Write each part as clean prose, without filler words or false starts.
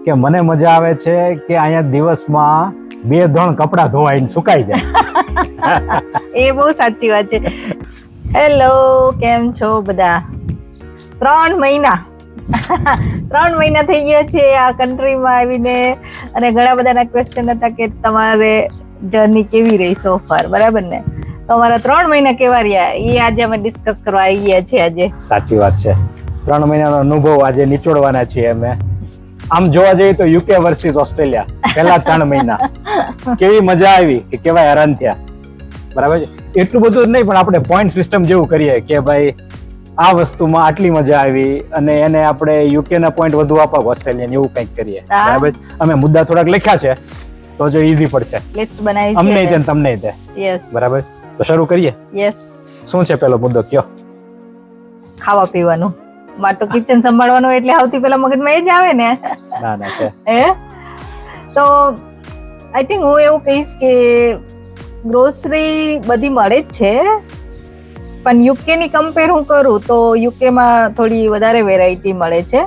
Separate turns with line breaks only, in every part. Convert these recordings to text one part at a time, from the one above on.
કે મને મજા આવે છે કે અહીંયા દિવસમાં 2 કપડાં ધોવાઈને સુકાઈ જાય.
એ બહુ સાચી વાત છે. હેલો, કેમ છો બધા? 3 મહિના 3 મહિના થઈ ગયા છે આ કન્ટ્રીમાં આવીને, અને ઘણા બધાના ક્વેશ્ચન હતા કે તમારે જર્ની કેવી રહી સો ફાર, બરાબર ને? તો અમારા 3 મહિના કેવા રહ્યા એ આજે અમે ડિસ્કસ કરવા આવી ગયા છીએ. આજે સાચી વાત છે,
3 મહિનાનો અનુભવ આજે નિચોડવાના છીએ અમે. આમ જોવા જઈએ તો યુકે વર્સિસ ઓસ્ટ્રેલિયા, પહેલા 3 મહિના કેવી મજા આવી કે કેવા હેરાન થયા, બરાબર છે? એટલું બધું નહીં, પણ આપણે પોઈન્ટ સિસ્ટમ જેવું કરીએ કે ભાઈ આ વસ્તુમાં આટલી મજા આવી અને એને આપણે યુકે ના પોઈન્ટ વધુ આપો, ઓસ્ટ્રેલિયન એવું કંઈક કરીએ, બરાબર? અમે મુદ્દા થોડાક લખ્યા છે તો જો ઈઝી પડશે.
લિસ્ટ બનાવી છે
અમને તે તમને તે.
યસ,
બરાબર. તો શરૂ કરીએ.
યસ.
શું છે પેલો મુદ્દો, કયો?
ખાવા પીવાનું. મારે તો કિચન સંભાળવાનું એટલે સૌથી પહેલા મગજમાં એ જ આવે ને.
ના છે
તો આઈ થિંક હું એવું કહીશ કે ગ્રોસરી બધી મળે જ છે, પણ યુકે ની કમ્પેર હું કરું તો યુકેમાં થોડી વધારે વેરાયટી મળે છે.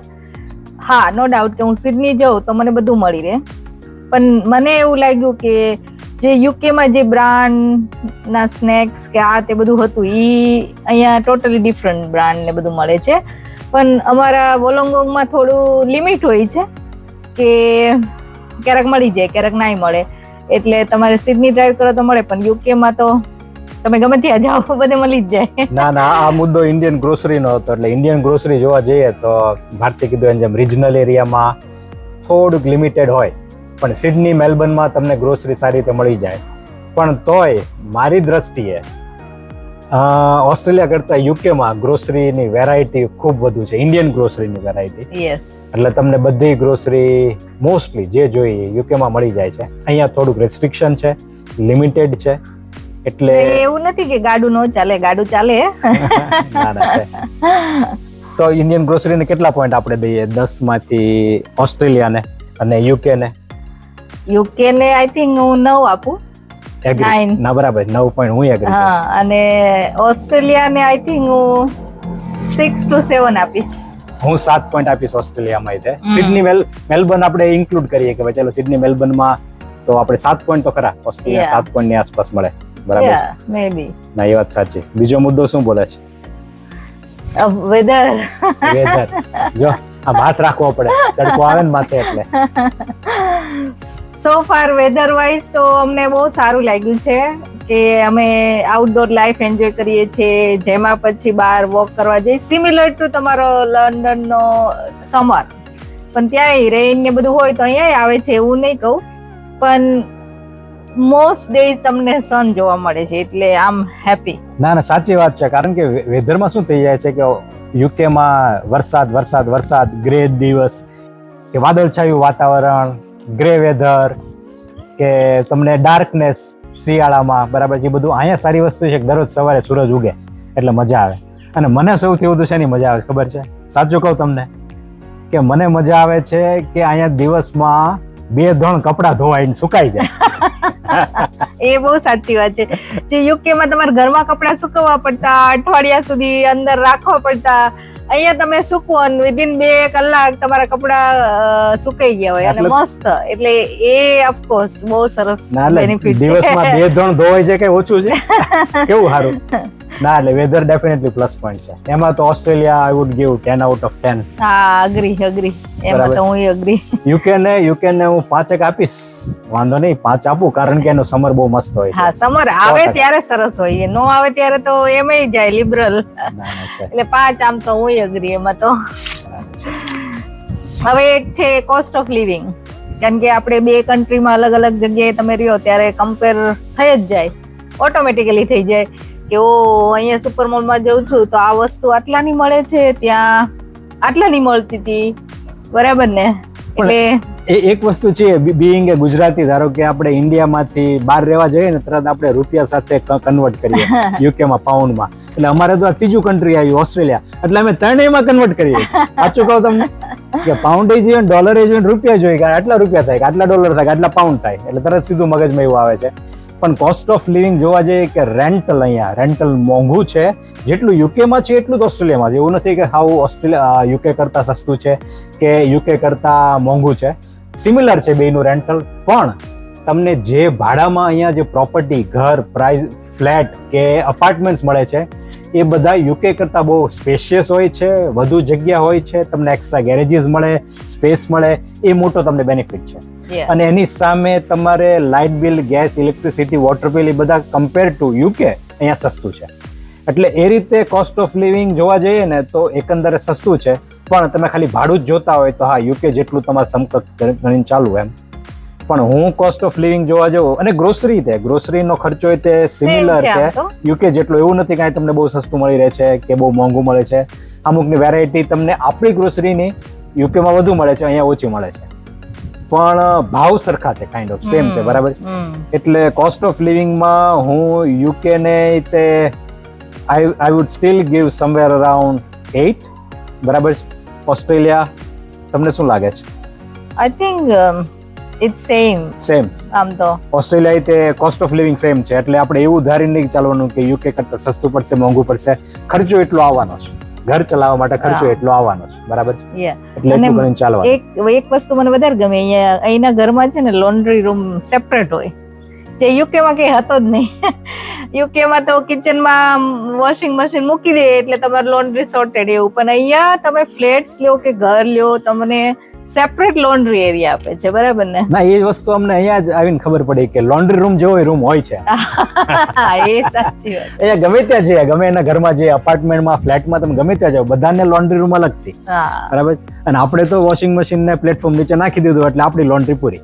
હા, નો ડાઉટ કે હું સિડની જાઉં તો મને બધું મળી રહે, પણ મને એવું લાગ્યું કે જે યુકેમાં જે બ્રાન્ડના સ્નેક્સ કે આ તે બધું હતું એ અહીંયા ટોટલી ડિફરન્ટ બ્રાન્ડ ને બધું મળે છે. પણ અમારા વોલોંગોંગમાં થોડું લિમિટ હોય છે કે ક્યારેક મળી જાય, ક્યારેક ના મળે. એટલે તમારે સિડની ડ્રાઈવ કરો તો મળે, પણ યુકેમાં તો તમે ગમે ત્યાં જાઓ બધે મળી જ જાય.
ના, આ મુદ્દો ઇન્ડિયન ગ્રોસરી નો હતો. એટલે ઇન્ડિયન ગ્રોસરી જોવા જઈએ તો ભારતીય કીધું જેમ રિજનલ એરિયામાં થોડુંક લિમિટેડ હોય, પણ સિડની મેલબર્નમાં તમને ગ્રોસરી સારી રીતે મળી જાય. પણ તોય મારી દ્રષ્ટિએ ઓસ્ટ્રેલિયા કરતા યુકેમાં ગ્રોસરીની વેરાયટી ખૂબ વધુ છે, ઇન્ડિયન ગ્રોસરીની વેરાયટી.
યસ.
એટલે તમને બધી ગ્રોસરી મોસ્ટલી જે જોઈએ યુકેમાં મળી જાય છે. અહીંયા થોડુંક રેસ્ટ્રિક્શન છે, લિમિટેડ છે. એટલે
એવું નથી કે ગાડું નો ચાલે, ગાડું ચાલે.
ના છે. તો ઇન્ડિયન ગ્રોસરીને કેટલા પોઈન્ટ આપણે દઈએ 10 માંથી ઓસ્ટ્રેલિયાને અને યુકે ને?
યુકે ને આઈ થિંક હું 9 આપું.
એગ્રી. ના, બરાબર, 9 પોઈન્ટ હું એગ્રી.
હા, અને ઓસ્ટ્રેલિયા ને આઈ થિંક હું 6 to 7 આપીશ.
હું 7 પોઈન્ટ આપીશ ઓસ્ટ્રેલિયામાં. સિડની મેલબર્ન આપણે ઇન્ક્લુડ કરીએ કે ભાઈ ચાલો સિડની મેલબર્નમાં તો આપણે 7 પોઈન્ટ તો ખરા, ઓસ્ટ્રેલિયા 7 પોઈન્ટ ની આસપાસ મળે, બરાબર?
મે બી.
ના, એ વાત સાચી. બીજો મુદ્દો શું બોલે છે?
વેધર.
જો આ હાથ રાખવો પડે, તડકો આવે ને માથે એટલે.
સો ફાર વેધર વાઇઝ તો અમને બહુ સારું લાગ્યું છે કે અમે આઉટડોર લાઈફ એન્જોય કરીએ છીએ, જેમાં પછી બહાર વોક કરવા જઈએ, સિમિલર ટુ તમારો લંડનનો સમર. પણ ત્યાં રેઇન ને બધું હોય તો અહીંયા આવે છે, એવું નહીં કહું, પણ મોસ્ટ ડેઝ તમને સન જોવા મળે છે, એટલે આમ હેપી.
ના, સાચી વાત છે. કારણ કે વેધરમાં શું થઈ જાય છે કે યુકેમાં વરસાદ, ગ્રે દિવસ કે વાદળછાયું વાતાવરણ, ગ્રે વેધર કે તમને ડાર્કનેસ શિયાળામાં, બરાબર છે? બધું અહીંયા સારી વસ્તુ છે કે દરરોજ સવારે સૂરજ ઉગે એટલે મજા આવે. અને મને સૌથી વધુ શેની મજા આવે ખબર છે? સાચું કહું તમને કે મને મજા આવે છે કે અહીંયા દિવસમાં 2 કપડાં ધોવાઈને સુકાઈ જાય.
એ બહુ સાચી વાત છે. જે યુકેમાં તમારે ઘરમાં કપડાં સુકવવા પડતા, અઠવાડિયા સુધી અંદર રાખવા પડતા, અહીંયા તમે સુકવો અને વિધિન 2 કલાક તમારા કપડા સુકાઈ ગયા હોય અને મસ્ત. એટલે એ ઓફકોર્સ બહુ સરસ બેનિફિટ છે.
દિવસમાં 2 ધોવાઈ જાય, કઈ ઓછું છે? કેવું સારું. ના, એટલે વેધર ડેફિનેટલી પ્લસ પોઈન્ટ છે. એમાં તો Australia I would give 10 out of 10.
હા, અગ્રી. એમાં તો હું અગ્રી.
યુકે ને હું 5 આપીશ, વાંધો નહીં, 5 આપું, કારણ કે એનો સમર બહુ મસ્ત હોય છે.
હા, સમર આવે ત્યારે સરસ હોય, નો આવે ત્યારે તો એમાંય જાય લિબરલ. એટલે 5 આમ તો હું અગ્રી એમાં તો. હવે એક છે કોસ્ટ ઓફ લિવિંગ. કારણ કે આપણે 2 કન્ટ્રીમાં અલગ અલગ જગ્યાએ તમે રહ્યો ત્યારે કમ્પેર થઈ જ જાય, ઓટોમેટિકલી થઈ જાય કે ઓ અહીંયા સુપર મોલમાં જઉં છું તો આ વસ્તુ આટલાની મળે છે, ત્યાં આટલાની મળતી હતી, બરાબર ને? એટલે
એક વસ્તુ છે, બીઈંગ એ ગુજરાતી, ધારો કે આપણે ઇન્ડિયામાંથી બહાર રહેવા જઈએ ને તરત આપણે રૂપિયા સાથે કન્વર્ટ કરીએ યુકેમાં પાઉન્ડમાં. એટલે અમારે તો આ ત્રીજું કન્ટ્રી આવ્યું ઓસ્ટ્રેલિયા, એટલે અમે 3 કન્વર્ટ કરીએ. સાચું કહું તમને કે પાઉન્ડ એ જોઈએ, ડોલર એ જોઈએ, રૂપિયા જોઈએ કે આટલા રૂપિયા થાય, કે આટલા ડોલર થાય, કે આટલા પાઉન્ડ થાય, એટલે તરત સીધું મગજમાં એવું આવે છે. પણ કોસ્ટ ઓફ લિવિંગ જોવા જઈએ કે રેન્ટલ મોંઘું છે. જેટલું યુકેમાં છે એટલું જ ઓસ્ટ્રેલિયામાં છે. એવું નથી કે હાવ ઓસ્ટ્રેલિયા યુકે કરતાં સસ્તું છે કે યુકે કરતાં મોંઘું છે. સિમિલર છે બેયનું રેન્ટલ. પણ તમને જે ભાડામાં અહીંયા જે પ્રોપર્ટી, ઘર, પ્રાઇસ, ફ્લેટ કે અપાર્ટમેન્ટ્સ મળે છે એ બધા યુકે કરતાં બહુ સ્પેશિયસ હોય છે, વધુ જગ્યા હોય છે, તમને એક્સ્ટ્રા ગેરેજીસ મળે, સ્પેસ મળે, એ મોટો તમને બેનિફિટ છે. અને એની સામે તમારે light bill, gas, electricity, water bill એ બધા કમ્પેર ટુ યુકે અહીંયા સસ્તું છે. એટલે એ રીતે કોસ્ટ ઓફ લિવિંગ જોવા જઈએ ને તો એકંદરે સસ્તું છે. પણ તમે ખાલી ભાડું જ જોતા હોય તો હા, યુકે જેટલું તમારે સમકક્ષ ગણીને ચાલુ એમ. પણ હું કોસ્ટ ઓફ લિવિંગ જોવા જાઉં અને ગ્રોસરીનો ખર્ચો હોય તે સિમિલર છે યુકે જેટલો. એવું નથી કાંઈ તમને બહુ સસ્તું મળી રહે છે કે બહુ મોંઘું મળે છે. અમુકની વેરાયટી તમને આપણી ગ્રોસરીની યુકેમાં વધુ મળે છે, અહીંયા ઓછી મળે છે. પણ ભાવ સરખા છે, કાઇન્ડ ઓફ સેમ છે, બરાબર છે. એટલે કોસ્ટ ઓફ લિવિંગમાં હું યુકે ને તે આઈ would still give somewhere around 8, બરાબર છે. ઓસ્ટ્રેલિયા તમને શું લાગે છે?
આઈ થિંક ઇટ્સ સેમ આમ તો
ઓસ્ટ્રેલિયા તે કોસ્ટ ઓફ લિવિંગ સેમ છે. એટલે આપણે એવું ધારીને નહીં ચાલવાનું કે યુકે કરતાં સસ્તું પડશે, મોંઘું પડશે. ખર્ચો એટલો આવવાનો છે, ઘર ચલાવવા માટે ખર્ચો એટલો આવવાનો છે, બરાબર છે. એટલે એટલું ગણીને ચાલવાનું.
એક વસ્તુ મને વધારે ગમે, અહીંના ઘરમાં છે ને લોન્ડ્રી રૂમ સેપરેટ હોય, જે યુકેમાં કઈ હતો જ નહીં. યુકેમાં તો કિચનમાં વોશિંગ મશીન મૂકી દે એટલે તમારે લોન્ડ્રી સોર્ટેડ એવું. પણ અહીંયા તમે ફ્લેટ્સ લ્યો કે ઘર લ્યો, તમને સેપરેટ લોન્ડ્રી એરિયા આપે છે, બરાબર ને?
ના, એ વસ્તુ અમને અહીંયા જ આવીને ખબર પડી કે લોન્ડ્રી રૂમ જેવો રૂમ હોય છે.
એ સાચી વાત.
અહીંયા ગમે ત્યાં જઈએ, ગમે એના ઘરમાં જઈએ, અપાર્ટમેન્ટમાં, ફ્લેટમાં, તમે ગમે ત્યાં જાઓ, બધાને લોન્ડ્રી રૂમ અલગથી, બરાબર. અને આપણે તો વોશિંગ મશીન ને પ્લેટફોર્મ નીચે નાખી દીધું એટલે આપણી લોન્ડ્રી પૂરી.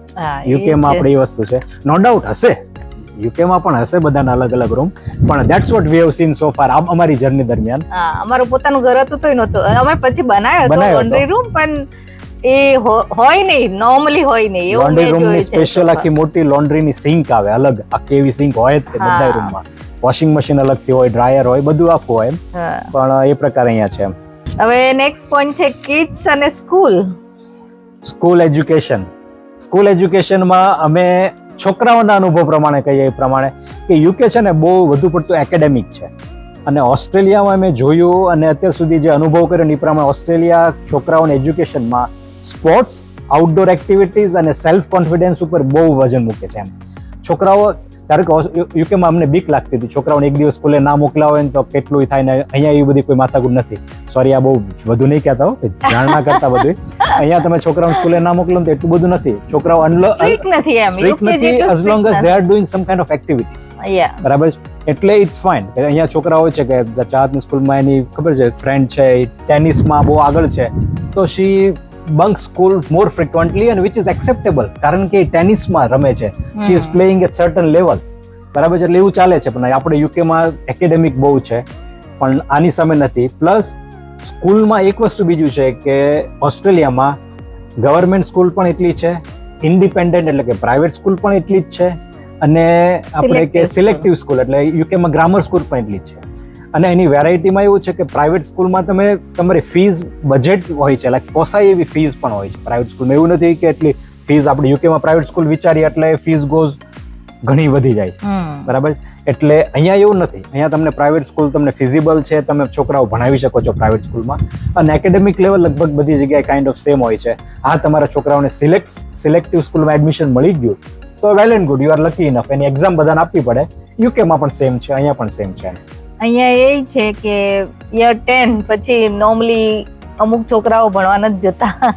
યુકેમાં આપણે એ વસ્તુ છે, નો ડાઉટ હશે. યુકેમાં પણ હશે બધાના અલગ અલગ રૂમ. પણ that's what we have seen so far અમારી જર્ની દરમિયાન.
અમારું પોતાનું ઘર હતું તોય નહોતું. અમે પછી બનાવ્યો હતો લોન્ડ્રી રૂમ, પણ એ હોય નહીં, નોર્મલી હોય નહીં.
લોન્ડ્રી રૂમની સ્પેશિયલ આખી મોટી લોન્ડ્રીની સિંક આવે અલગ, આખી એવી સિંક હોય જ બધા રૂમમાં. વોશિંગ મશીન અલગથી હોય, ડ્રાયર હોય, બધું આખું હોય. પણ એ પ્રકાર અહીંયા છે.
હવે નેક્સ્ટ પોઈન્ટ છે કિડ્સ અને સ્કૂલ
એજ્યુકેશન. સ્કૂલ એજ્યુકેશનમાં અમે છોકરાઓના અનુભવ પ્રમાણે કહીએ એ પ્રમાણે કે યુકે છે ને બહુ વધુ પડતું એકેડેમિક છે. અને ઓસ્ટ્રેલિયામાં મેં જોયું અને અત્યાર સુધી જે અનુભવ કર્યો એ પ્રમાણે ઓસ્ટ્રેલિયા છોકરાઓને એજ્યુકેશનમાં સ્પોર્ટ્સ, આઉટડોર એક્ટિવિટીઝ અને સેલ્ફ કોન્ફિડન્સ ઉપર બહુ વજન મૂકે છે. એમ છોકરાઓ, ધારો કે યુકેમાં અમને બીક લાગતી હતી છોકરાઓને એક દિવસ સ્કૂલે ના મોકલા હોય ને તો કેટલું થાય ને. અહીંયા એવી બધી કોઈ માથાકૂટ નથી. સોરી, આ બહુ વધુ નહીં કહેતા હો, જાણ ના કરતા બધું. અહીંયા તમે છોકરાઓને સ્કૂલે ના મોકલો તો એટલું બધું નથી. છોકરાઓ સ્ટ્રિક્ટ નથી as long as they are doing some kind of activities, બરાબર છે. એટલે ઇટ્સ ફાઇન. અહીંયા છોકરાઓ છે કે ચાહતની સ્કૂલમાં એની ખબર છે ફ્રેન્ડ છે, ટેનિસમાં બહુ આગળ છે, તો શી bunk school more frequently and which is acceptable કારણ કે ટેનિસમાં રમે છે. she is playing at certain level, બરાબર છે. એટલે એવું ચાલે છે. પણ આપણે યુકેમાં એકેડેમિક બહુ છે પણ આની સામે નથી. પ્લસ સ્કૂલમાં એક વસ્તુ બીજું છે કે ઓસ્ટ્રેલિયામાં ગવર્મેન્ટ સ્કૂલ પણ એટલી છે, ઇન્ડિપેન્ડન્ટ એટલે કે પ્રાઇવેટ સ્કૂલ પણ એટલી જ છે, અને આપણે કે સિલેક્ટિવ સ્કૂલ એટલે યુકેમાં ગ્રામર સ્કૂલ પણ એટલી જ છે. અને એની વેરાયટીમાં એવું છે કે પ્રાઇવેટ સ્કૂલમાં તમારી ફીસ બજેટ હોય છે, લાઈક પોસાય એવી ફીસ પણ હોય છે પ્રાઇવેટ સ્કૂલમાં. એવું નથી કે એટલી ફીસ આપણે યુકેમાં પ્રાઇવેટ સ્કૂલ વિચારીએ એટલે ફીસ ગોઝ ઘણી વધી જાય છે, બરાબર. એટલે અહીંયા એવું નથી. અહીંયા તમને પ્રાઇવેટ સ્કૂલ તમને ફિઝિબલ છે, તમે છોકરાઓ ભણાવી શકો છો પ્રાઇવેટ સ્કૂલમાં. અને એકેડેમિક લેવલ લગભગ બધી જગ્યાએ કાઇન્ડ ઓફ સેમ હોય છે. હા, તમારા છોકરાઓને સિલેક્ટિવ સ્કૂલમાં એડમિશન મળી ગયું તો well and good, you are lucky enough. Any exam બધાને આપવી પડે. યુકેમાં પણ સેમ છે, અહીંયા પણ સેમ છે.
અહીંયા એ છે કે યર 10 પછી નોર્મલી અમુક છોકરાઓ ભણવા નથી જતા.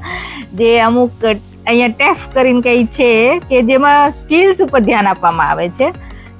જે અમુક અહીંયા ટેફ કરીને કઈ છે કે જેમાં સ્કિલ્સ ઉપર ધ્યાન આપવામાં આવે છે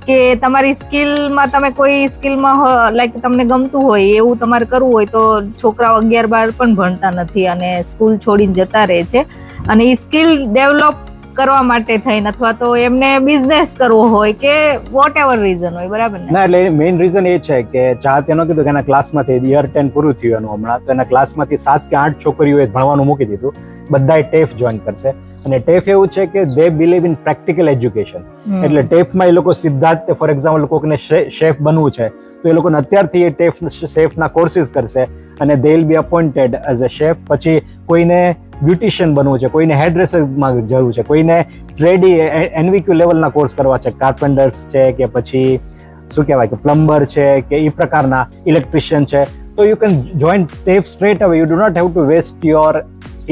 કે તમારી સ્કિલમાં તમે કોઈ સ્કિલમાં લાઈક તમને ગમતું હોય એવું તમારે કરવું હોય તો છોકરાઓ 11-12 પણ ભણતા નથી અને સ્કૂલ છોડીને જતા રહે છે. અને એ સ્કિલ ડેવલપ કરવા માટે થઈને અથવા તો એમને બિઝનેસ કરવો હોય કે વોટ એવર રીઝન હોય, બરાબર ને?
ના, એટલે મેઇન રીઝન એ છે કે ચાહત એનો કીધું કે એના ક્લાસમાંથી યર 10 પૂરું થયું એનું હમણાં, તો એના ક્લાસમાંથી 7 કે 8 છોકરીઓએ ભણવાનું મૂકી દીધું. બધાએ ટેફ જોઈન કરશે. અને ટેફ એવું છે કે દે બિલીવ ઇન પ્રેક્ટિકલ એજ્યુકેશન. એટલે ટેફમાં એ લોકો સીધા જ, ફોર એક્ઝામ્પલ કોઈને શેફ બનવું છે તો એ લોકોને અત્યારથી એ શેફના કોર્સિસ કરશે અને they will be appointed as a chef. પછી કોઈને બ્યુટિશિયન બનવું છે, કોઈને હેરડ્રેસરમાં જરૂર છે, કોઈને ટ્રેડી એનવીક્યુ લેવલના કોર્સ કરવા છે, કાર્પેન્ટર્સ છે કે પછી શું કહેવાય કે પ્લમ્બર છે કે એ પ્રકારના ઇલેક્ટ્રિશિયન છે, તો you can join TAFE straight away. You do not have to waste your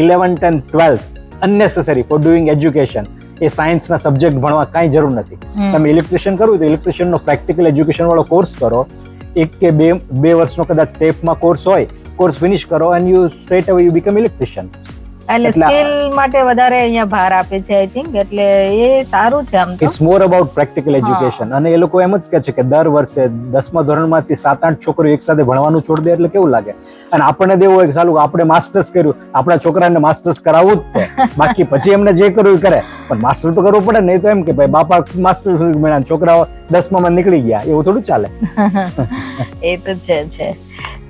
11th and 12th unnecessary for doing education. એ સાયન્સના સબ્જેક્ટ ભણવા કાંઈ જરૂર નથી. તમે ઇલેક્ટ્રિશિયન કરવું તો ઇલેક્ટ્રિશિયનનો પ્રેક્ટિકલ એજ્યુકેશન વાળો કોર્સ કરો, 1 કે 2 વર્ષનો કદાચ ટેપમાં કોર્સ હોય, કોર્સ ફિનિશ કરો and you straight away you become electrician.
એટલે સ્કિલ માટે વધારે અહીંયા ભાર આપે છે આઈ થિંક, એટલે એ સારું છે આમ તો.
It's more about practical education. અને એ લોકો એમ જ કહે છે કે દર વર્ષે 10મા ધોરણમાંથી 7-8 છોકરીઓ એક સાથે ભણવાનું છોડી દે એટલે કેવું લાગે. અને આપણને દેવું હોય કે ચાલુ આપણે માસ્ટર્સ કર્યું, આપણા છોકરાને માસ્ટર્સ કરાવવું જ છે, બાકી પછી એમને જે કરવું એ કરે, પણ માસ્ટર તો કરવું પડે. નહીં તો એમ કે ભાઈ બાપા માસ્ટર ભણ્યા, છોકરાઓ 10માં નીકળી ગયા, એવું થોડું ચાલે.
એ તો છે.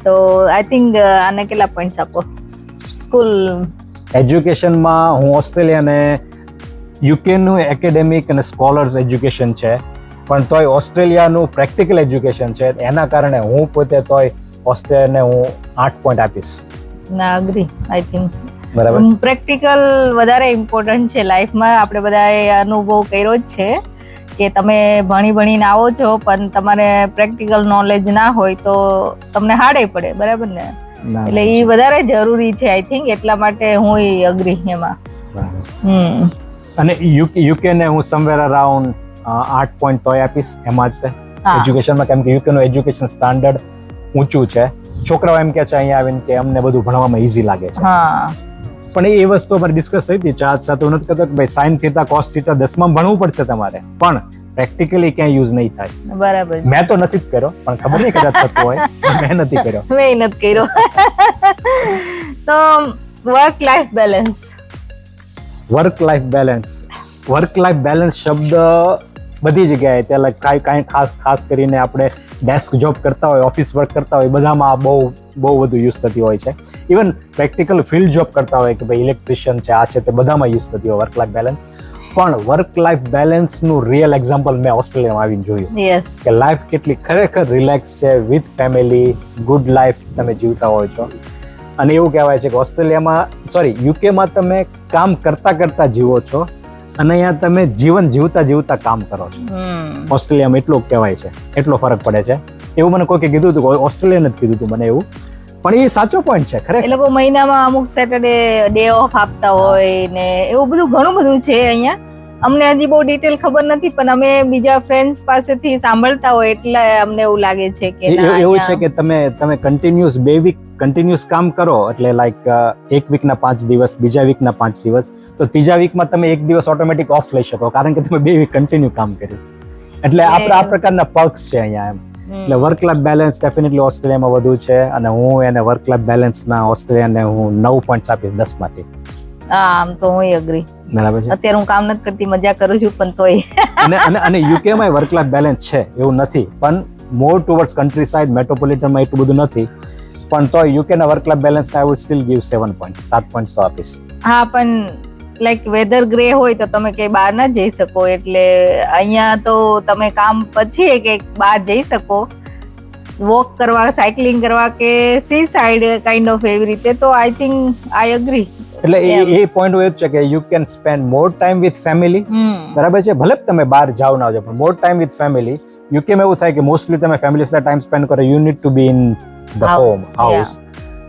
તો આઈ થિંક આને કેટલા પોઈન્ટ્સ આપો? સ્કૂલ
એજ્યુકેશનમાં હું ઓસ્ટ્રેલિયાને યુકેનું એકેડેમિક અને સ્કોલર્સ એજ્યુકેશન છે, પણ તોય ઓસ્ટ્રેલિયાનું પ્રેક્ટિકલ એજ્યુકેશન છે, એના કારણે હું પોતે તોય ઓસ્ટ્રેલિયાને હું 8 પોઈન્ટ આપીશ.
ના અગ્રી, આઈ થિંક
બરાબર.
પ્રેક્ટિકલ વધારે ઇમ્પોર્ટન્ટ છે લાઈફમાં. આપણે બધાએ અનુભવ કર્યો જ છે કે તમે ભણીને આવો છો પણ તમારે પ્રેક્ટિકલ નોલેજ ના હોય તો તમને હાડે પડે, બરાબર ને? એટલે એ વધારે જરૂરી છે આઈ થિંક, એટલા માટે હું અગ્રી એમાં.
અને યુકે ને હું સમવેર અરાઉન્ડ 8 પોઈન્ટ તોય આપીશ એમાં જ એજ્યુકેશનમાં, કેમ કે યુકેનું એજ્યુકેશન સ્ટાન્ડર્ડ ઊંચું છે. છોકરાઓ એમ કે છે અહીંયા આવીને કે અમને બધું ભણવામાં ઈઝી લાગે છે, પણ એ વસ્તુ અમારે ડિસ્કસ થઈ હતી ચાર્જ સાથે. હું નથી કહેતો કે ભાઈ સાઇન થીટા કોસ થીટા 10માં ભણવું પડશે તમારે, પણ પ્રેક્ટિકલી ક્યાંય યુઝ નહીં થાય.
બરાબર.
મેં તો નથી જ કર્યો, પણ ખબર નહીં કદાચ થતું હોય, મેં નથી કર્યો.
મેં નથી કર્યો. તો વર્ક લાઈફ બેલેન્સ શબ્દ બધી જગ્યાએ ત્યાં કાંઈ ખાસ કરીને આપણે ડેસ્ક જોબ કરતા હોય, ઓફિસ વર્ક કરતા હોય, બધામાં બહુ વધુ યુઝ થતી હોય છે. ઇવન પ્રેક્ટિકલ ફિલ્ડ જોબ કરતા હોય કે ભાઈ ઇલેક્ટ્રિશિયન છે, આ છે, તે બધામાં યુઝ થતી હોય વર્ક લાઈફ બેલેન્સ. પણ વર્ક લાઈફ બેલેન્સનું રિયલ એક્ઝામ્પલ મેં ઓસ્ટ્રેલિયામાં આવીને જોયું કે લાઈફ કેટલી ખરેખર રિલેક્સ છે, વિથ ફેમિલી ગુડ લાઈફ તમે જીવતા હોય છો. અને એવું કહેવાય છે કે યુકેમાં તમે કામ કરતા જીવો છો અને અહીંયા તમે જીવન જીવતા કામ કરો છો. ઓસ્ટ્રેલિયામાં એટલું કહેવાય છે, એટલો ફરક પડે છે. એવું મને કોઈકે કીધું હતું, ઓસ્ટ્રેલિયાને જ કીધું હતું મને એવું, પણ એ સાચો પોઈન્ટ છે ખરેખર. એ લોકો મહિનામાં અમુક સેટરડે ડે ઓફ આપતા હોય ને એવું બધું ઘણું બધું છે અહીંયા. અમને હજી બહુ ડિટેલ ખબર નથી, પણ અમે બીજા ફ્રેન્ડ્સ પાસેથી સાંભળતા હોય એટલે અમને એવું લાગે છે કે
એવું છે કે તમે કન્ટિન્યુઅસ 2 વીક કન્ટિન્યુઅસ કામ કરો, એટલે લાઈક 1 વીકના 5 દિવસ, બીજા વીકના 5 દિવસ, તો ત્રીજા વીકમાં તમે 1 દિવસ ઓટોમેટિક ઓફ લઈ શકો, કારણ કે તમે 2 વીક કન્ટિન્યુ કામ કર્યું. એટલે આ પ્રકારના પર્ક્સ છે અહીંયા એમ. એટલે વર્ક લાઈફ બેલેન્સ ડેફિનેટલી ઓસ્ટ્રેલિયામાં વધુ છે, અને હું એને વર્ક લાઈફ બેલેન્સના ઓસ્ટ્રેલિયાને હું 9 પોઈન્ટ આપીશ 10માંથી.
આમ તો હું અગ્રી.
બરાબર છે.
અત્યારે હું કામ નથી કરતી, મજા કરું છું, પણ તોય
અને યુકેમાં વર્ક લાઈફ બેલેન્સ છે એવું નથી, પણ મોર ટુવર્ડ્સ કન્ટ્રી સાઇડ, મેટ્રોપોલિટનમાં એટલું બધું નથી, પણ તોય યુકેના work life balance I would still give 7 point, 7 point તો આપીશ.
હા, પણ લાઈક વેધર ગ્રે હોય તો તમે કઈ બહાર ના જઈ શકો, એટલે અહીંયા તો તમે કામ પછી કે બહાર જઈ શકો, વોક કરવા, સાયકલિંગ કરવા કે સી સાઈડ કાઇન્ડ ઓફ એવી રીતે. તો આઈ થિંક આઈ અગ્રી.
એટલે એ પોઈન્ટ એવું છે કે you can spend more time with family. બરાબર છે, ભલે તમે બહાર જાવ ના જાવ, પણ મોર ટાઈમ વિથ ફેમિલી. યુકેમાં એવું થાય કે મોસ્ટલી તમે ફેમિલી સાથે ટાઈમ સ્પેન્ડ કરો, you need to B in the home house.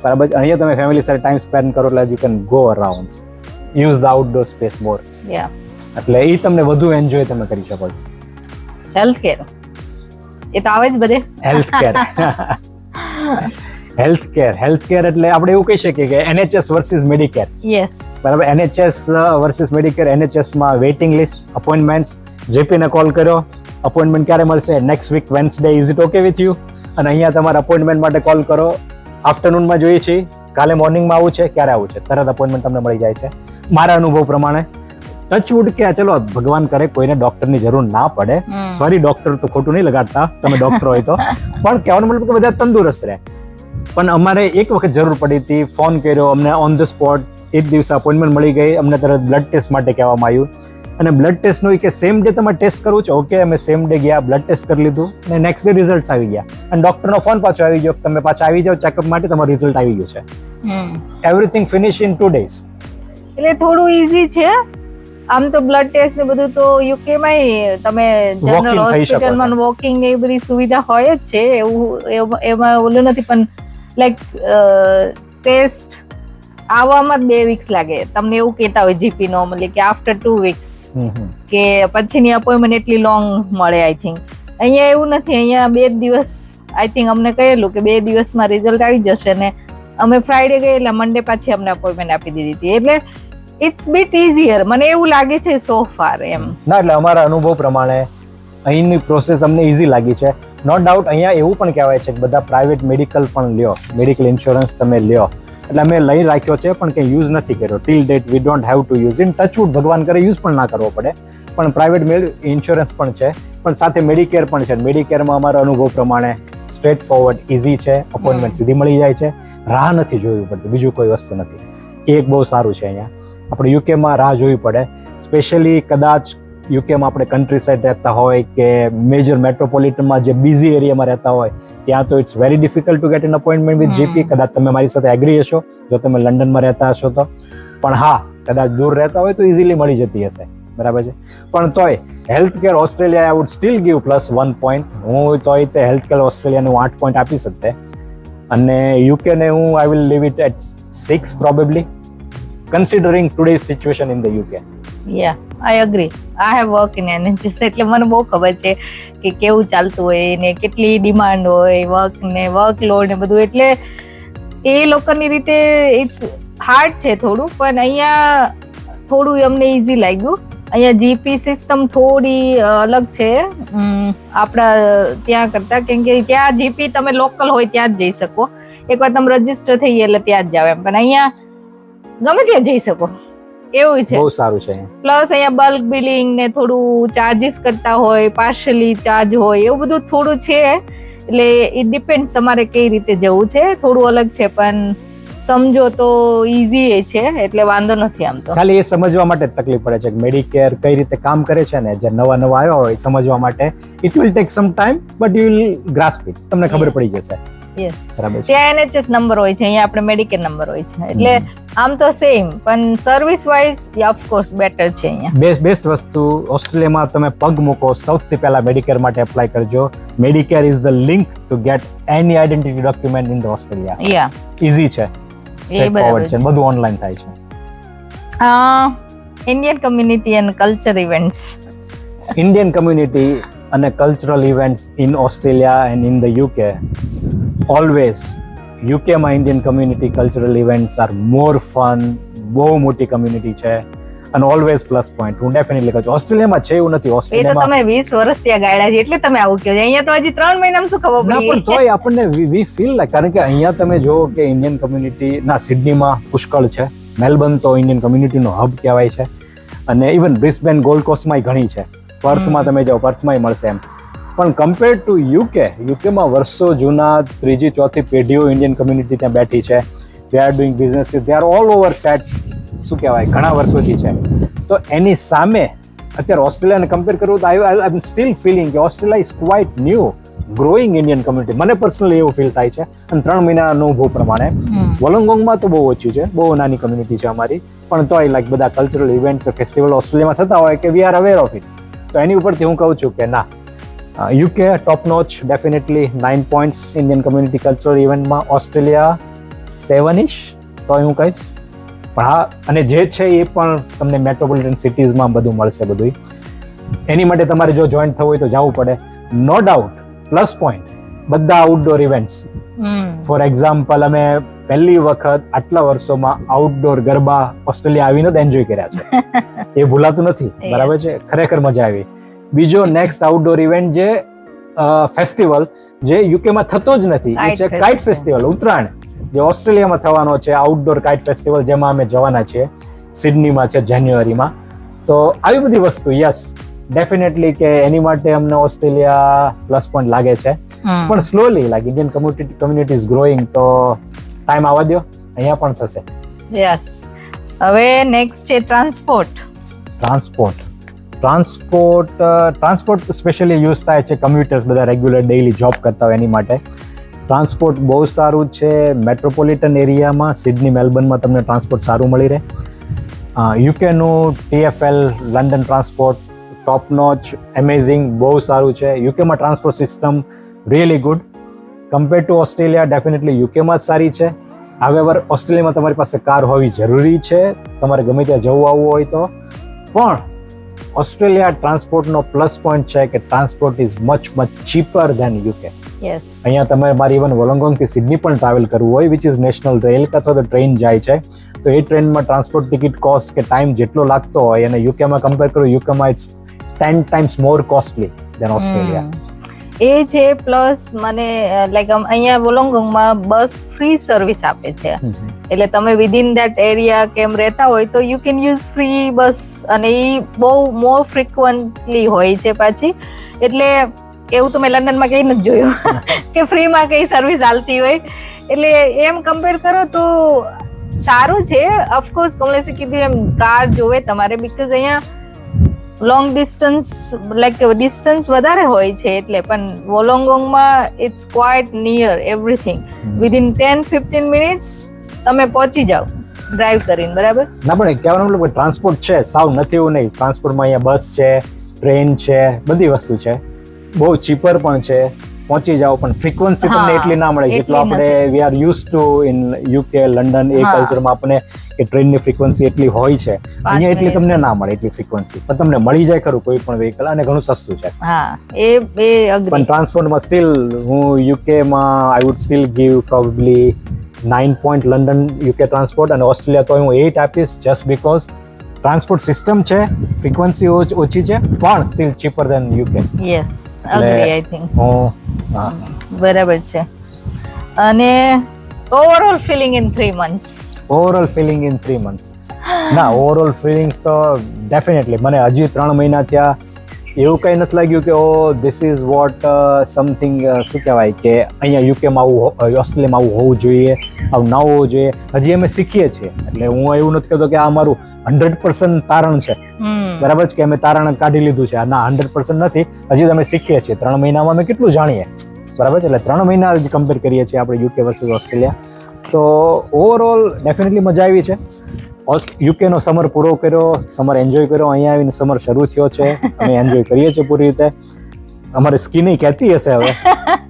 બરાબર છે. અહીંયા તમે ફેમિલી સાથે ટાઈમ સ્પેન્ડ કરો એટલે you can go around, use the outdoor space more. એટલે એ તમને વધુ એન્જોય તમે કરી શકો છો.
હેલ્થ કેર એ તો આવે જ બધે.
હેલ્થ કેર એટલે આપણે એવું કહી શકીએ કે NHS વર્સિસ મેડિકેર. બરાબર. NHS versus Medicare. NHS માં વેઇટિંગ લિસ્ટ, અપોઇન્ટમેન્ટ્સ, JP ને કોલ કર્યો, અપોઇન્ટમેન્ટ ક્યારે મળશે, next week Wednesday, is it okay with you? અને અહીંયા તમારે અપોઇન્ટમેન્ટ માટે કોલ કરો, આફ્ટરનૂનમાં જોઈએ છીએ, કાલે મોર્નિંગમાં આવું છે, ક્યારે આવું છે, તરત અપોઇન્ટમેન્ટ તમને મળી જાય છે. મારા અનુભવ પ્રમાણે ટચવુડ કે ચલો ભગવાન કરે કોઈને ડોક્ટરની જરૂર ના પડે, સોરી ડોક્ટર તો ખોટું નહીં લગાડતા, તમે ડોક્ટર હોય તો, પણ કહેવાનો મતલબ કે બધા તંદુરસ્ત રહે. પણ અમારે એક વખત જરૂર પડી હતી, ફોન કર્યો, અમને ઓન ધ સ્પોટ એક દિવસ અપોઇન્ટમેન્ટ મળી ગઈ, અમને તરત બ્લડ ટેસ્ટ માટે કહેવામાં આવ્યું. અને બ્લડ ટેસ્ટનું કે સેમ ડે તમારે ટેસ્ટ કરવું છે, ઓકે અમે સેમ ડે ગયા, બ્લડ ટેસ્ટ કરી લીધું, અને નેક્સ્ટ ડે રિઝલ્ટ આવી ગયા, અને ડોક્ટરનો ફોન પાછો આવી ગયો, તમે પાછા આવી જાઓ ચેકઅપ માટે, તમારું રિઝલ્ટ આવી ગયું છે. Everything finish in 2 days.
એટલે થોડું ઈઝી છે. આમ તો બ્લડ ટેસ્ટ ને બધું તો યુકે માં તમે જનરલ
Walk-in થઈ શકો છો.
હોસ્પિટલમાં વોકિંગ ને એ બધી સુવિધા હોય જ છે, એમાં ઓલું નથી. પણ લાઈક ટેસ્ટ આવવામાં જ 2 વીક્સ લાગે. તમને એવું કહેતા હોય જીપી નોર્મલી કે આફ્ટર 2 વીક્સ કે પછીની અપોઇન્ટમેન્ટ એટલી લોંગ મળે. આઈ થિંક અહીંયા એવું નથી. અહીંયા 2 દિવસ આઈ થિંક અમને કહેલું કે 2 દિવસમાં રિઝલ્ટ આવી જશે, ને અમે ફ્રાઈડે ગયેલા, મંડે પાછી અમને અપોઇન્ટમેન્ટ આપી દીધી હતી. એટલે ઇટ્સ બીટ ઇઝીયર મને એવું લાગે છે સો ફાર એમ.
ના, એટલે અમારા અનુભવ પ્રમાણે અહીંની પ્રોસેસ અમને ઈઝી લાગી છે. નો ડાઉટ અહીંયા એવું પણ કહેવાય છે કે બધા પ્રાઇવેટ મેડિકલ પણ લ્યો, મેડિકલ ઇન્સ્યોરન્સ તમે લ્યો. એટલે અમે લઈ રાખ્યો છે પણ કંઈ યુઝ નથી કર્યો till date. We don't have to use. In touchwood ભગવાન કરે યુઝ પણ ના કરવો પડે. પણ પ્રાઇવેટ ઇન્સ્યોરન્સ પણ છે, પણ સાથે મેડિકેર પણ છે. મેડિકેરમાં અમારા અનુભવ પ્રમાણે સ્ટ્રેટ ફોરવર્ડ ઇઝી છે. અપોઇન્ટમેન્ટ સીધી મળી જાય છે, રાહ નથી જોવી પડતી, બીજું કોઈ વસ્તુ નથી. એ એક બહુ સારું છે. અહીંયા આપણે યુકેમાં રાહ જોવી પડે. સ્પેશિયલી કદાચ યુકેમાં આપણે કન્ટ્રી સાઇડ રહેતા હોય કે મેજર મેટ્રોપોલિટનમાં જે બિઝી એરિયામાં રહેતા હોય, ત્યાં તો it's very difficult to get an appointment with GP. કદાચ તમે મારી સાથે એગ્રી હશો જો તમે લંડનમાં રહેતા હશો તો. પણ હા, કદાચ દૂર રહેતા હોય તો ઇઝીલી મળી જતી હશે, બરાબર છે. પણ તોય health care Australia I would still give +1 point. હું તોય તે હેલ્થ કેર ઓસ્ટ્રેલિયાને હું 8 પોઈન્ટ આપી શકતે. અને યુકેને હું I will leave it at 6 probably, considering today's situation in the UK.
Yeah, I agree. I have work in NHS એટલે મને બહુ ખબર છે કે કેવું ચાલતું હોય ને કેટલી ડિમાન્ડ હોય વર્ક ને વર્કલોડ ને બધું. એટલે એ લોકોની રીતે ઇટ્સ હાર્ડ છે થોડું, પણ અહીંયા થોડું અમને ઈઝી લાગ્યું. અહીંયા જીપી સિસ્ટમ થોડી અલગ છે આપણા ત્યાં કરતાં, કેમ કે ત્યાં જીપી તમે લોકલ હોય ત્યાં જ જઈ શકો. એકવાર તમે રજીસ્ટર થઈ એટલે ત્યાં જ જાવ એમ. પણ અહીંયા ગમે ત્યાં જઈ શકો એવું છે.
બહુ સારું છે.
પ્લસ અહીંયા બલ્ક બિલિંગ ને થોડું ચાર્જીસ કરતા હોય, પાર્શિયલી ચાર્જ હોય, એવું બધું થોડું છે. એટલે ઇટ ડિપેન્ડ્સ તમારે કઈ રીતે જવું છે. થોડું અલગ છે પણ સમજો તો ઈઝી એ છે, એટલે વાંધો નથી. આમ તો
ખાલી એ સમજવા માટે જ તકલીફ પડે છે કે મેડિકેર કઈ રીતે કામ કરે છે ને. જે નવા આવ્યા હોય સમજવા માટે it will take some time, but you will grasp it. તમને ખબર પડી જશે.
યસ,
બરાબર છે.
ત્યાં NHS નંબર હોય છે, અહીંયા આપણે મેડિકેર નંબર હોય છે. એટલે આમ તો સેમ, પણ સર્વિસ વાઇઝ ઓફકોર્સ બેટર છે અહીંયા.
બેસ્ટ વસ્તુ ઓસ્ટ્રેલિયામાં તમે પગ મૂકો સૌથી પહેલા મેડિકેર માટે એપ્લાય કરજો. Medicare is the link to get any identity document in the Australia.
Yeah,
easy છે, સ્ટ્રેટ ફોરવર્ડ છે, બધું ઓનલાઈન થાય છે.
Indian community and culture events.
Indian community અને cultural events in Australia and in the UK always. યુકેમાં Indian community cultural events are more fun. બહુ મોટી community છે અને ઓલવેઝ પ્લસ પોઈન્ટ. હું ડેફિનેટલી કહું છું ઓસ્ટ્રેલિયામાં છે એવું નથી.
એ તો
ઓસ્ટ્રેલિયામાં
તમે 20 વર્ષ ત્યાં ગાયડા છે એટલે તમે આવું કહો છો. અહીંયા તો હજી 3 મહિનામાં શું ખબર
ના, પણ
પડી.
તોય આપણને વી ફીલ લાઈક, કારણ કે અહીંયા તમે જો કે ઇન્ડિયન કમ્યુનિટી ના સિડનીમાં પુષ્કળ છે, મેલબર્ન તો ઇન્ડિયન કમ્યુનિટીનો હબ કહેવાય છે, અને ઇવન બ્રિસ્બેન ગોલ્ડ કોસ્ટમાં ઘણી છે. પર્થમાં તમે જાઓ પર્થમાંય મળશે એમ. પણ કમ્પેર ટુ યુકેમાં વર્ષો જૂના 3જી 4થી પેઢીઓ ઇન્ડિયન કમ્યુનિટી ત્યાં બેઠી છે. They are doing business, they are all over set. શું કહેવાય, ઘણા વર્ષોથી છે. તો એની સામે અત્યારે ઓસ્ટ્રેલિયાને કમ્પેર કરવું તો આઈ એમ સ્ટીલ ફીલિંગ કે Australia is quite new growing Indian community. મને પર્સનલી એવું ફીલ થાય છે. અને 3 મહિનાના અનુભવ પ્રમાણે વોલોંગોંગમાં તો બહુ ઓછી છે, બહુ નાની કમ્યુનિટી છે અમારી. પણ તોય લાઈક બધા કલ્ચરલ ઇવેન્ટ્સ ફેસ્ટિવલ ઓસ્ટ્રેલિયામાં થતા હોય કે we are aware of it. તો એની ઉપરથી હું કહું છું કે ના, UK top notch definitely 9 points Indian community cultural ઇવેન્ટમાં. ઓસ્ટ્રેલિયા 7-ish તો હું કહીશ. પણ હા, અને જે છે એ પણ તમને મેટ્રોપોલિટન સિટીઝમાં બધું મળશે બધું. એની માટે તમારે જો જોઈન્ટ થવું હોય તો જવું પડે. નો ડાઉટ પ્લસ પોઈન્ટ બધા આઉટડોર ઇવેન્ટ્સ. ફોર એક્ઝામ્પલ, અમે પહેલી વખત આટલા વર્ષોમાં આઉટડોર ગરબા ઓસ્ટ્રેલિયા આવીને જ એન્જોય કર્યા છે. એ ભૂલાતું નથી, બરાબર છે. ખરેખર મજા આવી. બીજો નેક્સ્ટ આઉટડોર ઇવેન્ટ જે ફેસ્ટિવલ જે યુકેમાં થતો જ નથી એ છે કાઇટ ફેસ્ટિવલ. ઉત્તરાયણ જે ઓસ્ટ્રેલિયામાં થવાનો છે, આઉટડોર કાઇટ ફેસ્ટિવલ, જેમાં અમે જવાના છીએ. સિડનીમાં છે જાન્યુઆરીમાં. તો આવી બધી વસ્તુ યસ ડેફિનેટલી કે એની માટે અમને ઓસ્ટ્રેલિયા પ્લસ પોઈન્ટ લાગે છે. પણ slowly like Indian community is growing, તો ટાઈમ આવવા દો, અહીંયા પણ થશે.
યસ. હવે નેક્સ્ટ છે ટ્રાન્સપોર્ટ.
ટ્રાન્સપોર્ટ સ્પેશિયલી યુઝ થાય છે કમ્યુટર્સ, બધા રેગ્યુલર ડેઇલી જોબ કરતા હોય એની માટે. ટ્રાન્સપોર્ટ બહુ સારું છે. મેટ્રોપોલિટન એરિયામાં સિડની મેલબર્નમાં તમને ટ્રાન્સપોર્ટ સારું મળી રહે. યુકેનું TfL London transport top notch, amazing, બહુ સારું છે. યુકેમાં transport system really good compare to Australia. Definitely યુકેમાં જ સારી છે. હાવેવર ઓસ્ટ્રેલિયામાં તમારી પાસે કાર હોવી જરૂરી છે તમારે ગમે ત્યાં જવું આવવું હોય તો. પણ ઓસ્ટ્રેલિયા ટ્રાન્સપોર્ટનો પ્લસ પોઈન્ટ છે કે transport is much cheaper than UK.
Yes,
અહીંયા તમે મારી ઇવન વોલોંગોંગથી સિડની પણ ટ્રાવેલ કરવું હોય વિચ ઇઝ નેશનલ રેલ અથવા તો ટ્રેન જાય છે, તો એ ટ્રેનમાં ટ્રાન્સપોર્ટ ટિકિટ કોસ્ટ કે ટાઈમ જેટલો લાગતો હોય અને યુકેમાં કમ્પેર કરો, યુકેમાં it's 10 times more costly than Australia.
એ છે. પ્લસ મને લાઈક અહીંયા વોલોંગોંગમાં બસ ફ્રી સર્વિસ આપે છે, એટલે તમે વિધિન દેટ એરિયા કેમ રહેતા હોય તો યુ કેન યુઝ ફ્રી બસ, અને એ બહુ મોર ફ્રિકવન્ટલી હોય છે પાછી. એટલે એવું તો મેં લંડનમાં કંઈ નથી જોયું કે ફ્રીમાં કઈ સર્વિસ ચાલતી હોય. એટલે એમ કમ્પેર કરો તો સારું છે. ઓફકોર્સ કમલેશે કીધું એમ કાર જોવે તમારે, બીકોઝ અહીંયા લોંગ ડિસ્ટન્સ લાઈક ડિસ્ટન્સ વધારે હોય છે એટલે. પણ વોલોંગોંગમાં it's quite near everything. Within 10-15 minutes તમે પહોંચી જાઓ ડ્રાઈવ કરીને. બરાબર
ના, પણ કહેવાનો મતલબ ટ્રાન્સપોર્ટ છે, સાવ નથી એવું નહીં. ટ્રાન્સપોર્ટમાં અહીંયા બસ છે, ટ્રેન છે, બધી વસ્તુ છે, બહુ ચીપર પણ છે, પહોંચી જાઓ. પણ ફ્રીક્વન્સી તમને એટલી ના મળે જેટલો આપણે we are used to in UK London. એ કલ્ચરમાં આપણે કે ટ્રેનની ફ્રીક્વન્સી એટલી હોય છે, અહીંયા એટલી તમને ના મળે એટલી ફ્રીક્વન્સી. પણ તમને મળી જાય ખરું કોઈ પણ વ્હીકલ, અને ઘણું સસ્તું છે.
હા, એ
પણ ટ્રાન્સપોર્ટમાં સ્ટીલ હું યુકેમાં I would still give probably 9 point London UK transport, અને ઓસ્ટ્રેલિયા તો હું 8 આપીશ જસ્ટ બીકોઝ ટ્રાન્સપોર્ટ સિસ્ટમ છે, ફ્રીક્વન્સી ઓછી છે, પણ still cheaper than UK.
Yes, agree I think.
હા,
બરાબર છે. અને overall feeling in 3 months.
Overall feeling in 3 months. ના, ઓવરઓલ ફિલિંગ્સ તો ડેફિનેટલી મને હજી 3 મહિના થયા એવું કંઈ નથી લાગ્યું કે ઓ ધીસ ઇઝ વોટ સમથિંગ શું કહેવાય કે અહીંયા યુકેમાં આવું, ઓસ્ટ્રેલિયામાં આવું હોવું જોઈએ, આવું ના હોવું જોઈએ. હજી અમે શીખીએ છીએ. એટલે હું એવું નથી કહેતો કે આ અમારું 100% તારણ છે, બરાબર છે, કે અમે તારણ કાઢી લીધું છે. ના, 100% નથી, હજી અમે શીખીએ છીએ. 3 મહિનામાં અમે કેટલું જાણીએ, બરાબર છે. એટલે 3 મહિના જ કમ્પેર કરીએ છીએ આપણે યુકે વર્સિસ ઓસ્ટ્રેલિયા. તો ઓવરઓલ ડેફિનેટલી મજા આવી છે. યુકેનો સમર પૂરો કર્યો, સમર એન્જોય કર્યો. અહીંયા આવીને સમર શરૂ થયો છે, અમે એન્જોય કરીએ છીએ પૂરી રીતે. અમારી સ્કિન કહેતી હશે હવે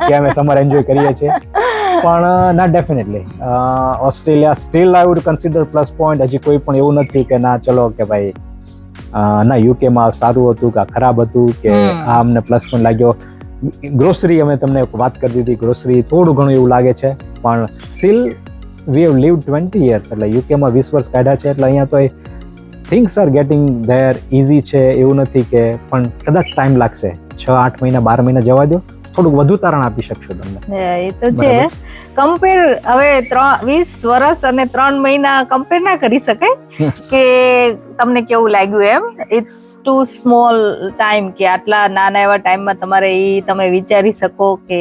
કે અમે સમર એન્જોય કરીએ છીએ, પણ ના, definitely Australia steel I would consider plus point. હજી કોઈ પણ એવું નથી કે ના ચલો કે ભાઈ ના યુકેમાં સારું હતું કે ખરાબ હતું કે આ અમને પ્લસ પોઈન્ટ લાગ્યો. ગ્રોસરી અમે તમને વાત કરી દીધી, ગ્રોસરી થોડું ઘણું એવું લાગે છે, પણ steel we have lived 20 years. એટલે યુકેમાં 20 વર્ષ કાઢ્યા છે, એટલે અહીંયા તો things are getting there easy છે. એવું નથી કે, પણ કદાચ ટાઈમ લાગશે, 6-8 મહિના 12 મહિના જવા દો, થોડુંક વધુ તારણ આપી શકશો તમને.
એ તો છે. કમ્પેર હવે 20 વર્ષ અને 3 મહિના કમ્પેર ના કરી શકાય કે તમને કેવું લાગ્યું એમ. ઇટ્સ ટુ સ્મોલ ટાઈમ કે આટલા નાના એવા ટાઈમમાં તમારે તમે વિચારી શકો કે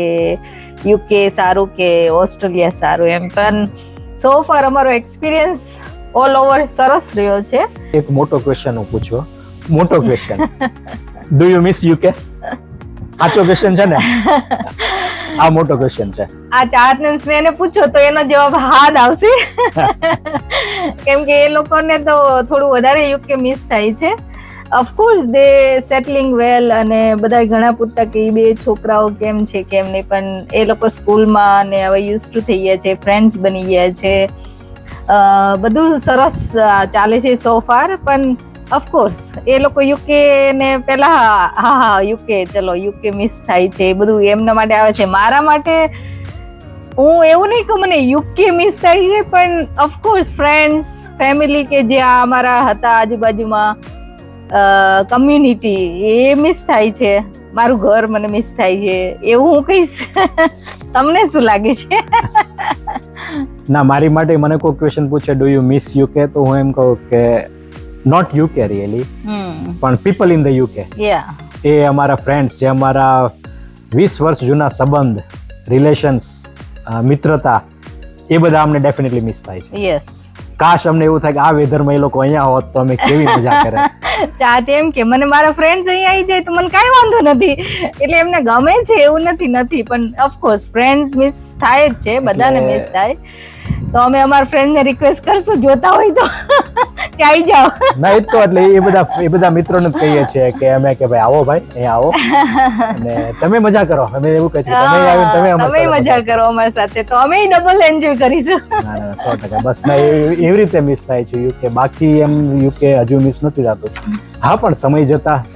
યુકે સારું કે ઓસ્ટ્રેલિયા સારું એમ. પણ સો ફાર અમારો એક્સપિરિયન્સ ઓલ ઓવર સરસ રહ્યો છે.
એક મોટો ક્વેશ્ચન હું પૂછ્યો, મોટો question, do you miss UK? સાચો ક્વેશ્ચન છે ને? આ મોટો ક્વેશ્ચન છે.
આ ચાહતને સ્નેહને પૂછો તો એનો જવાબ હા જ આવશે, કેમ કે એ લોકોને તો થોડું વધારે યુકે મિસ થાય છે. ઓફકોર્સ દે સેટલિંગ વેલ, અને બધા ઘણા પૂછતા કે એ 2 છોકરાઓ કેમ છે કેમ નહીં, પણ એ લોકો સ્કૂલમાં ને હવે યુઝ ટુ થઈ ગયા છે, ફ્રેન્ડ્સ બની ગયા છે, બધું સરસ ચાલે છે સો ફાર. પણ ઓફકોર્સ એ લોકો યુકે ને પેલા હા યુકે, ચલો યુકે મિસ થાય છે, એ બધું એમના માટે આવે છે. મારા માટે હું એવું નહીં કે મને યુકે મિસ થાય છે, પણ ઓફકોર્સ ફ્રેન્ડ્સ, ફેમિલી કે જે અમારા હતા આજુબાજુમાં, કમ્યુનિટી એ મિસ થાય છે. મારું ઘર મને મિસ થાય છે, એવું હું કહીશ. તમને શું લાગે છે?
ના, મારી માટે મને કોઈ ક્વેશ્ચન પૂછે ડુ યુ મિસ યુકે, તો હું એમ કહું કે નોટ યુકે રિયલી, પણ પીપલ ઇન ધ યુકે. એ અમારા ફ્રેન્ડ્સ, જે અમારા 20 વર્ષ જૂના સંબંધ, રિલેશન્સ, મિત્રતા, એ બધા અમને ડેફિનેટલી મિસ થાય છે.
યસ,
કાશ અમને એવું થાય કે આ વેધરમાં એ લોકો અહીંયા હોત તો અમે કેવી મજા કરે.
ચાહતે એમ કે મને મારા ફ્રેન્ડ્સ અહીંયા આવી જાય તો મને કાંઈ વાંધો નથી, એટલે એમને ગમે છે એવું નથી, પણ ઓફકોર્સ ફ્રેન્ડ્સ મિસ થાય જ છે, બધાને મિસ થાય. તો તો અમે અમારા ફ્રેન્ડને રિક્વેસ્ટ કરશું જોતા હોય તો કે આવી જાઓ.
ના એ જ તો એટલે એ બધા મિત્રોને જ કહીએ છીએ કે અમે કે ભાઈ આવો ભાઈ અહીંયા આવો અને તમે મજા કરો. અમે એવું કહે છે કે તમે આવીને તમે અમારી
તમે
સાથે
મજા કરો અમારી સાથે તો અમે ડબલ એન્જોય કરીશું.
ના ના 100%. બસ ના એવી રીતે મિસ થાય છે યુકે. બાકી એમ યુકે હજુ મિસ નથી થતું. હા પણ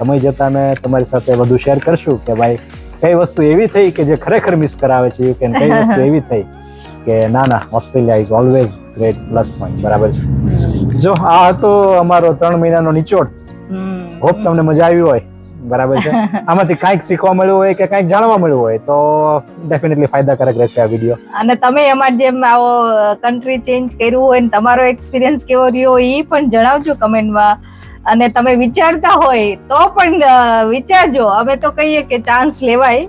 સમય જતા મેં તમારી સાથે વધુ શેર કરશું કે ભાઈ કઈ વસ્તુ એવી થઈ કે જે ખરેખર મિસ કરાવે છે યુકે, કઈ વસ્તુ એવી થઈ કે ના Australia is always great plus point. બરાબર છે. જો આ હતો અમારો 3 મહિનાનો નિચોડ. હોપ તમને મજા આવી હોય. બરાબર છે. આમાંથી કાંઈક શીખવા મળ્યું હોય કે કાંઈક જાણવા મળ્યું હોય તો ડેફિનેટલી ફાયદાકારક રહેશે આ વિડીયો.
અને તમે અમાર જેમ આવો કન્ટ્રી ચેન્જ કર્યું હોય ને તમારો એક્સપિરિયન્સ કેવો રહ્યો એ પણ જણાવજો કમેન્ટમાં. અને તમે વિચારતા હોય તો પણ વિચારજો. અમે તો કહીએ કે ચાન્સ લેવાય,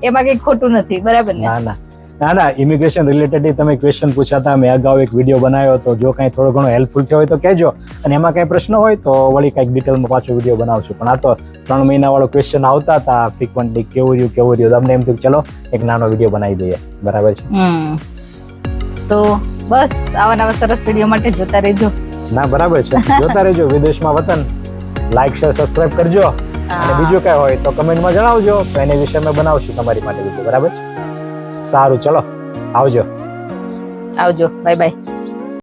એમાં કઈ ખોટું નથી. બરાબર ને?
ના ઇમિગ્રેશન રિલેટેડ તમે ક્વેશ્ચન પૂછ્યા હતા. મેં અગાઉ એક વિડીયો બનાવ્યો તો જો કાંઈ થોડો ઘણો હેલ્પફુલ થયો હોય તો કહેજો. અને એમાં કાંઈ પ્રશ્ન હોય તો વળી કાંઈક ડિટેલમાં પાછો વિડીયો બનાવશું. પણ આ તો 3 મહિના વાળો ક્વેશ્ચન આવતા હતા ફ્રીક્વન્ટલી કેવું રહ્યું તમને એમ થયું ચલો એક નાનો વિડીયો બનાવી દઈએ. બરાબર છે.
તો બસ આવા નવા સરસ વિડીયો માટે જોતા રહેજો.
ના બરાબર છે. જોતા રહેજો. વિદેશમાં વતન. લાઈક શેર સબસ્ક્રાઇબ કરજો. અને બીજું કઈ હોય તો કમેન્ટમાં જણાવજો તો એને વિશે અમે બનાવશું તમારી માટે વિડીયો. બરાબર છે. સારું ચલો આવજો.
Bye bye.